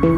নমস্কার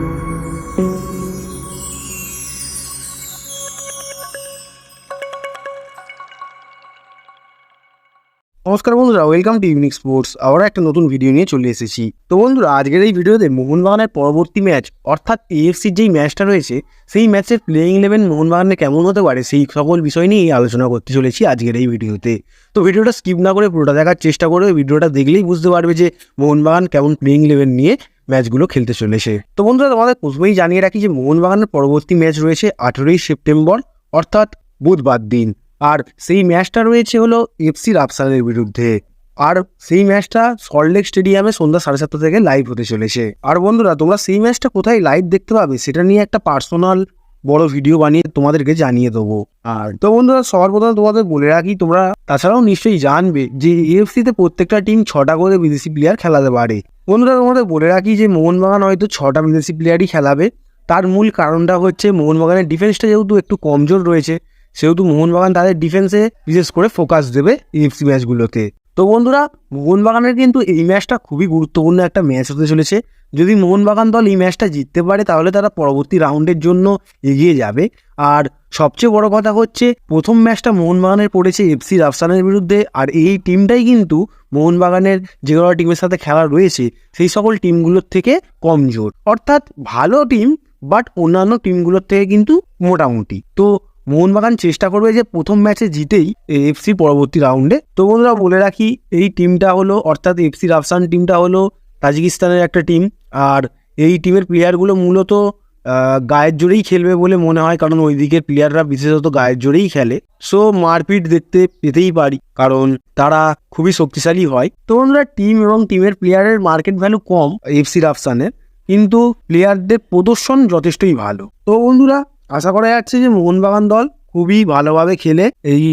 বন্ধুরা, welcome to unique sports. আবার একটা নতুন ভিডিও নিয়ে চলে এসেছি। তো বন্ধুরা, আজকের এই ভিডিওতে মোহনবাগানের পরবর্তী ম্যাচ অর্থাৎ এএফসির যেই ম্যাচটা রয়েছে সেই ম্যাচের প্লেয়িং 11 মোহনবাগানে কেমন হতে পারে সেই সকল বিষয় নিয়েই আলোচনা করতে চলেছি আজকের এই ভিডিওতে। তো ভিডিওটা স্কিপ না করে পুরোটা দেখার চেষ্টা করবে। ভিডিওটা দেখলেই বুঝতে পারবে যে মোহনবাগান কেমন প্লেয়িং 11 নিয়ে ম্যাচগুলো খেলতে চলেছে। তো বন্ধুরা, তোমাদের প্রথমেই জানিয়ে রাখি যে মোহনবাগানের পরবর্তী ম্যাচ রয়েছে 18ই সেপ্টেম্বর অর্থাৎ বুধবার দিন। আর সেই ম্যাচটা রয়েছে হলো এফসি রাফসানের বিরুদ্ধে। আর সেই ম্যাচটা সল্টলেক স্টেডিয়ামে সন্ধ্যা 7:30 থেকে লাইভ হতে চলেছে। আর বন্ধুরা, তোমরা সেই ম্যাচটা কোথায় লাইভ দেখতে পাবে সেটা নিয়ে একটা পার্সোনাল বড় ভিডিও বানিয়ে তোমাদেরকে জানিয়ে দেবো। আর তো বন্ধুরা, সবার প্রথমে তোমাদের বলে রাখি, তোমরা তাছাড়াও নিশ্চয়ই জানবে যে এএফসিতে প্রত্যেকটা টিম 6টা করে বিদেশি প্লেয়ার খেলাতে পারে। বন্ধুরা, তোমাদের বলে রাখি যে মোহনবাগান হয়তো 6টা বিদেশি প্লেয়ারই খেলাবে। তার মূল কারণটা হচ্ছে মোহনবাগানের ডিফেন্সটা যেহেতু একটু কমজোর রয়েছে, সেহেতু মোহনবাগান তাদের ডিফেন্সে বিশেষ করে ফোকাস দেবে এএফসি ম্যাচগুলোতে। তো বন্ধুরা, মোহনবাগানের কিন্তু এই ম্যাচটা খুবই গুরুত্বপূর্ণ একটা ম্যাচ হতে চলেছে। যদি মোহনবাগান দল এই ম্যাচটা জিততে পারে তাহলে তারা পরবর্তী রাউন্ডের জন্য এগিয়ে যাবে। আর সবচেয়ে বড় কথা হচ্ছে, প্রথম ম্যাচটা মোহনবাগানের পড়েছে এফসি রাফসানের বিরুদ্ধে। আর এই টিমটাই কিন্তু মোহনবাগানের যে কোনো টিমের সাথে খেলা রয়েছে সেই সকল টিমগুলোর থেকে কমজোর, অর্থাৎ ভালো টিম বাট অন্যান্য টিমগুলোর থেকে কিন্তু মোটামুটি। তো মোহনবাগান চেষ্টা করবে যে প্রথম ম্যাচে জিতেই এফসি পরবর্তী রাউন্ডে। তো বন্ধুরা, বলে রাখি এই টিমটা হলো অর্থাৎ এফসি রাফসান টিমটা হলো তাজিকিস্তানের একটা টিম। আর এই টিমের প্লেয়ারগুলো মূলত গায়ের জোরেই খেলবে বলে মনে হয়, কারণ ওই দিকের প্লেয়াররা বিশেষত গায়ের জোরেই খেলে। সো মারপিট দেখতে পেতেই পারি, কারণ তারা খুবই শক্তিশালী হয়। তো বন্ধুরা, টিম এবং টিমের প্লেয়ারের মার্কেট ভ্যালু কম এফসি রাফসানের, কিন্তু প্লেয়ারদের প্রদর্শন যথেষ্টই ভালো। তো বন্ধুরা, আশা করা যাচ্ছে যে মোহনবাগান দল খুবই ভালোভাবে খেলে এই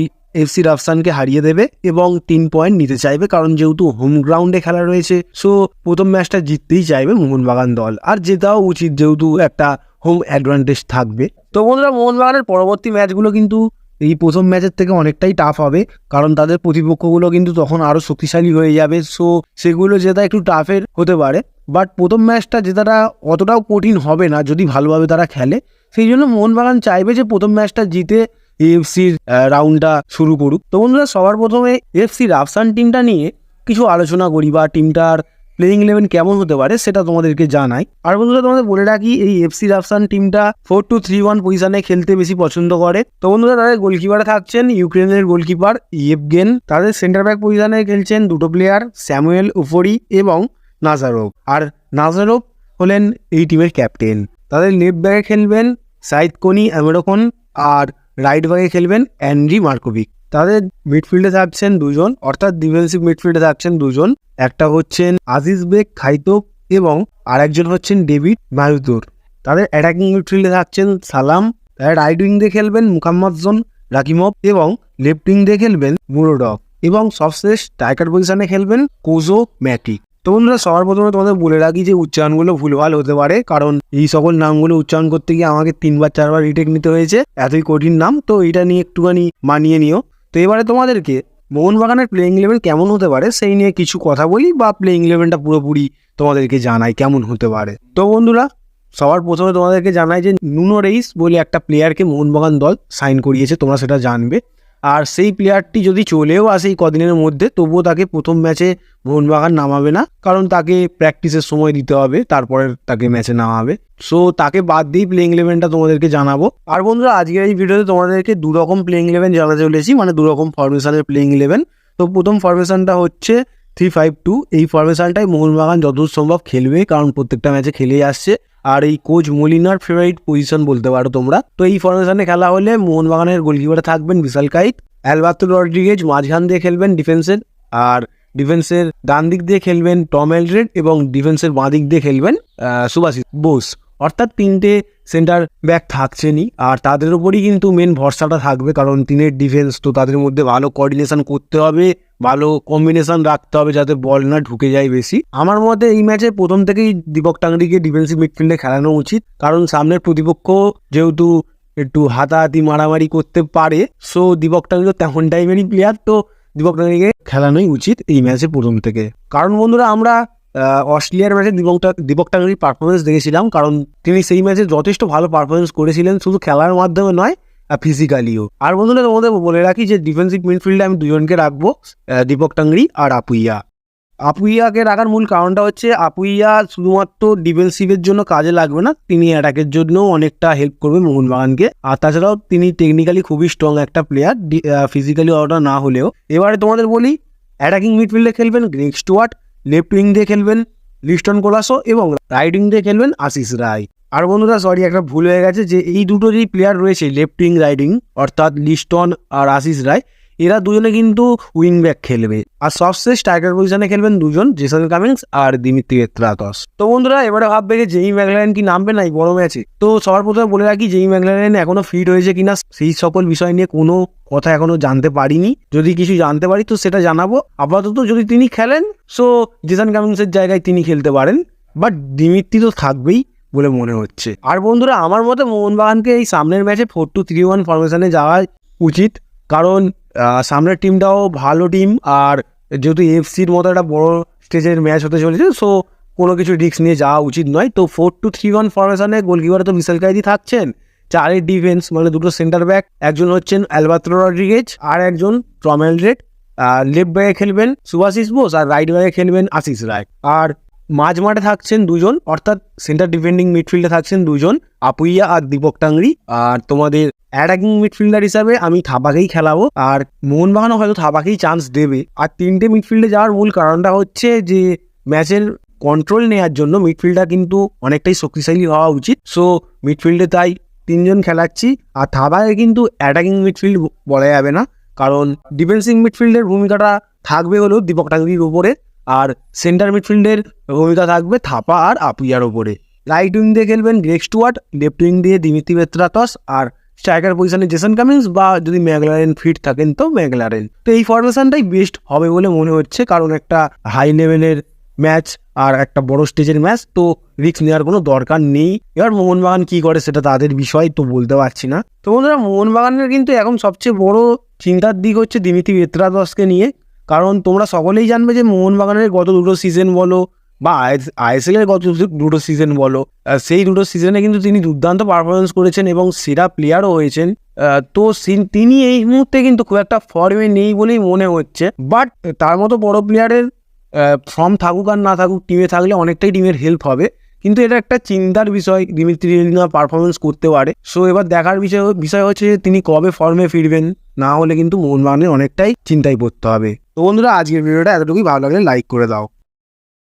এফসি রাফসানকে হারিয়ে দেবে এবং 3 পয়েন্ট নিতে চাইবে, কারণ যেহেতু হোম গ্রাউন্ডে খেলা রয়েছে। সো প্রথম ম্যাচটা জিততেই চাইবে মোহনবাগান দল, আর জেতাও উচিত যেহেতু একটা হোম অ্যাডভান্টেজ থাকবে। তো বন্ধুরা, মোহনবাগানের পরবর্তী ম্যাচগুলো কিন্তু এই প্রথম ম্যাচের থেকে অনেকটাই টাফ হবে, কারণ তাদের প্রতিপক্ষগুলো কিন্তু তখন আরও শক্তিশালী হয়ে যাবে। সো সেগুলো জেতা একটু টাফের হতে পারে, বাট প্রথম ম্যাচটা জেতাটা অতটাও কঠিন হবে না যদি ভালোভাবে তারা খেলে। সেই জন্য মোহনবাগান চাইবে যে প্রথম ম্যাচটা জিতে এএফসির রাউন্ডটা শুরু করুক। তো বন্ধুরা, সবার প্রথমে এফসি রাফসান টিমটা নিয়ে কিছু আলোচনা করি, বা টিমটার প্লেয়িং 11 কেমন হতে পারে সেটা তোমাদেরকে জানাই। আর বন্ধুরা, তোমাদের বলে রাখি এই এফসি রাফসান টিমটা 4-2-3-1 পজিশনে খেলতে বেশি পছন্দ করে। তো বন্ধুরা, তাদের গোলকিপারে থাকছেন ইউক্রেনের গোলকিপার ইয়েভগেন। তাদের সেন্টার ব্যাক পজিশনে খেলছেন দুটো প্লেয়ার, স্যামুয়েল উফরি এবং নাজারোভ। আর নাজারোভ হলেন এই টিমের ক্যাপ্টেন। তাদের লেফট ব্যাকে খেলবেন সাইদ কোনি আমেরোকন, আর রাইট ব্যাকে খেলবেন অ্যান্ড্রি মার্কোভিক। তাদের মিডফিল্ডে থাকছেন দুজন, অর্থাৎ ডিফেন্সিভ মিডফিল্ডে থাকছেন দুজন। একটা হচ্ছেন আজিজ বেক খাইতোপ এবং আরেকজন হচ্ছেন ডেভিড মায়ুতুর। তাদের অ্যাটাকিং মিডফিল্ডে থাকছেন সালাম। তাদের রাইট উইং দিয়ে খেলবেন মুকাম্মাদজন রাকিমভ এবং লেফট উইং দিয়ে খেলবেন মুরোডভ, এবং সবশেষ স্ট্রাইকার পজিশনে খেলবেন কোজো ম্যাটিক। তো বন্ধুরা, সবার প্রথমে তোমাদের বলে রাখি যে উচ্চারণগুলো ভুলভাল হতে পারে, কারণ এই সকল নামগুলো উচ্চারণ করতে গিয়ে আমাকে 3-4বার রিটেক নিতে হয়েছে, এতই কঠিন নাম। তো এটা নিয়ে একটুখানি মানিয়ে নিও। তো এবারে তোমাদেরকে মোহনবাগানের প্লেয়িং 11 কেমন হতে পারে সেই নিয়ে কিছু কথা বলি, বা প্লেয়িং 11টা পুরোপুরি তোমাদেরকে জানাই কেমন হতে পারে। তো বন্ধুরা, সবার প্রথমে তোমাদেরকে জানাই যে নুনো রেইস বলে একটা প্লেয়ারকে মোহনবাগান দল সাইন করিয়েছে, তোমরা সেটা জানবে। আর সেই প্লেয়ারটি যদি চলেও আসে এই কদিনের মধ্যে, তবুও তাকে প্রথম ম্যাচে মোহনবাগান নামাবে না, কারণ তাকে প্র্যাকটিসের সময় দিতে হবে, তারপরে তাকে ম্যাচে নামাবে। সো তাকে বাদ দিয়েই প্লেয়িং 11টা তোমাদেরকে জানাবো। আর বন্ধুরা, আজকের এই ভিডিওতে তোমাদেরকে দুরকম প্লেয়িং 11 জানাতে চলেছি, মানে দুরকম ফরমেশনের প্লেয়িং 11। তো প্রথম ফরমেশনটা হচ্ছে 3-5-2। এই ফরমেশনটাই মোহনবাগান যতদূর সম্ভব খেলবে, কারণ প্রত্যেকটা ম্যাচে খেলেই আসছে। আর এই কোচ মলিনার ফেভারিট পজিশন বলতে পারো তোমরা। তো এই ফরমেশনে খেলা হলে মোহনবাগানের গোলকিপারে থাকবেন বিশাল কাইত, অ্যালবার্তো রড্রিগেজ মাঝখান দিয়ে খেলবেন ডিফেন্সের, আর ডিফেন্সের ডান দিক দিয়ে খেলবেন টম এলড্রেড, এবং ডিফেন্সের বাঁ দিক দিয়ে খেলবেন সুভাশিস বোস। অর্থাৎ 3টে সেন্টার ব্যাক থাকছেনই, আর তাদের উপরই কিন্তু মেন ভরসাটা থাকবে, কারণ 3-এর ডিফেন্স। তো তাদের মধ্যে ভালো কোঅর্ডিনেশন করতে হবে, ভালো কম্বিনেশন রাখতে হবে যাতে বল না ঢুকে যায় বেশি। আমার মতে এই ম্যাচে প্রথম থেকেই দীপক টাংরিকে ডিফেন্সিভ মিডফিল্ডে খেলানো উচিত, কারণ সামনের প্রতিপক্ষ যেহেতু একটু হাতাহাতি মারামারি করতে পারে। সো দীপক টাংরি তেমন টাইমেরই প্লেয়ার, তো দীপক টাংরিকে খেলানোই উচিত এই ম্যাচে প্রথম থেকে। কারণ বন্ধুরা, আমরা অস্ট্রেলিয়ার ম্যাচে দীপক টাঙ্গরির পারফরমেন্স দেখেছিলাম, কারণ তিনি সেই ম্যাচে যথেষ্ট ভালো পারফরমেন্স করেছিলেন, শুধু খেলার মাধ্যমে নয় ফিজিক্যালিও। আর বন্ধুরা তোমাদের বলে রাখি যে ডিফেন্সিভ মিডফিল্ডে আমি দুজনকে রাখবো, দীপক টাঙ্গরি আর আপুইয়া। আপুইয়াকে রাখার মূল কারণটা হচ্ছে আপুইয়া শুধুমাত্র ডিফেন্সিভের জন্য কাজে লাগবে না, তিনি অ্যাটাকের জন্যও অনেকটা হেল্প করবে মোহনবাগানকে। আর তাছাড়াও তিনি টেকনিক্যালি খুবই স্ট্রং একটা প্লেয়ার, ফিজিক্যালি অতটা না হলেও। এবারে তোমাদের বলি, অ্যাটাকিং মিডফিল্ডে খেলবেন গ্রেগ স্টুয়ার্ট, লেফট উইং দিয়ে খেলবেন লিস্টন কোলাসো এবং রাইট উইং দিয়ে খেলবেন আশিস রায়। আর বন্ধুরা সরি, একটা ভুল হয়ে গেছে, যে এই দুটো যেই প্লেয়ার রয়েছে লেফট উইং রাইট উইং, অর্থাৎ লিস্টন আর আশিস রায়, এরা দুজনে কিন্তু উইং ব্যাক খেলবে। আর সবশেষ স্ট্রাইকার পজিশনে খেলবেন দুজন, জেসন কামিন্স আর দিমিত্রি পেত্রাতস। তো বন্ধুরা এবারে ভাববে যে জেমি ম্যাকলারেন কি নামবে নাই বড় ম্যাচে। তো সবার প্রথমে বলে রাখি, জেমি ম্যাকলারেন এখনো ফিট হয়েছে কিনা সেই সকল বিষয় নিয়ে কোনো কথা এখনো জানতে পারিনি। যদি কিছু জানতে পারি তো সেটা জানাবো। আপাতত যদি তিনি খেলেন, সো জেসন কামিন্সের জায়গায় তিনি খেলতে পারেন, বাট দিমিত্রি তো থাকবেই বলে মনে হচ্ছে। আর বন্ধুরা আমার মতে মোহনবাগানকে এই সামনের ম্যাচে 4-2-3-1 ফরমেশনে যাওয়া উচিত, কারণ সামনের টিমটাও ভালো টিম, আর যেহেতু এফসির মতো একটা বড় স্টেজের ম্যাচ হতে চলেছে, সো কোনো কিছু রিস্ক নিয়ে যাওয়া উচিত নয়। তো 4-2-3-1 ফরমেশনে গোলকিপারে তো মিশেল কাইদি থাকছেন, চারের ডিফেন্স মানে দুটো সেন্টার ব্যাক, একজন হচ্ছেন অ্যালবার্তো রড্রিগেজ আর একজন টম এলড্রেড, লেফট ব্যাকে খেলবেন সুভাশিস বোস আর রাইট ব্যাকে খেলবেন আশিস রায়। আর মাঝ মাঠে থাকছেন দুজন, অর্থাৎ সেন্টার ডিফেন্ডিং মিডফিল্ডে থাকছেন দুজন, আপুইয়া আর দীপক টাঙ্গরি। আর তোমাদের অ্যাটাকিং মিডফিল্ডার হিসাবে আমি থাবাকেই খেলাবো, আর মোহনবাগানও হয়তো থাবাকেই চান্স দেবে। আর তিনটে মিডফিল্ডে যাওয়ার মূল কারণটা হচ্ছে যে ম্যাচের কন্ট্রোল নেওয়ার জন্য মিডফিল্ডার কিন্তু অনেকটাই শক্তিশালী হওয়া উচিত। সো মিডফিল্ডে তাই তিনজন খেলাচ্ছি। আর থাবাকে কিন্তু অ্যাটাকিং মিডফিল্ড বলা যাবে না, কারণ ডিফেন্সিভ মিডফিল্ডের ভূমিকাটা থাকবে হলো দীপক টাঙ্গরির উপরে, আর সেন্টার মিডফিল্ডের ভূমিকা থাকবে থাপা আর আপুইয়ার ওপরে। রাইট উইং দিয়ে খেলবেন গ্রেগ স্টুয়ার্ট, লেফট উইং দিয়ে দিমিত্রি পেত্রাতস, আর স্ট্রাইকার পজিশনে জেসন কামিন্স, বা যদি ম্যাকলারেন ফিট থাকেন তো ম্যাকলারেন। তো এই ফরমেশনটাই বেস্ট হবে বলে মনে হচ্ছে, কারণ একটা হাই লেভেলের ম্যাচ আর একটা বড় স্টেজের ম্যাচ, তো রিস্ক নেওয়ার কোনো দরকার নেই। এবার মোহনবাগান কি করে সেটা তাদের বিষয়, তো বলতে পারছি না। তো বন্ধুরা মোহনবাগানের কিন্তু এখন সবচেয়ে বড় চিন্তার দিক হচ্ছে দিমিত্রি পেত্রাতসকে নিয়ে, কারণ তোমরা সকলেই জানবে যে মোহনবাগানের গত দুটো সিজন বলো বা আইএসএলের গত দুটো সিজন বলো, সেই দুটো সিজনে কিন্তু তিনি দুর্দান্ত পারফরমেন্স করেছেন এবং সেরা প্লেয়ারও হয়েছেন। তো তিনি এই মুহূর্তে কিন্তু খুব একটা ফর্মে নেই বলেই মনে হচ্ছে, বাট তার মতো বড় প্লেয়ারের ফর্ম থাকুক আর না থাকুক, টিমে থাকলে অনেকটাই টিমের হেল্প হবে। কিন্তু এটা একটা চিন্তার বিষয়, দিমিত্রি পারফরমেন্স করতে পারে। সো এবার দেখার বিষয় হচ্ছে যে তিনি কবে ফর্মে ফিরবেন, না হলে কিন্তু মোহনবাগানের অনেকটাই চিন্তায় পড়তে হবে। তো বন্ধুরা আজকের ভিডিওটা এতটুকুই, ভালো লাগলে লাইক করে দাও।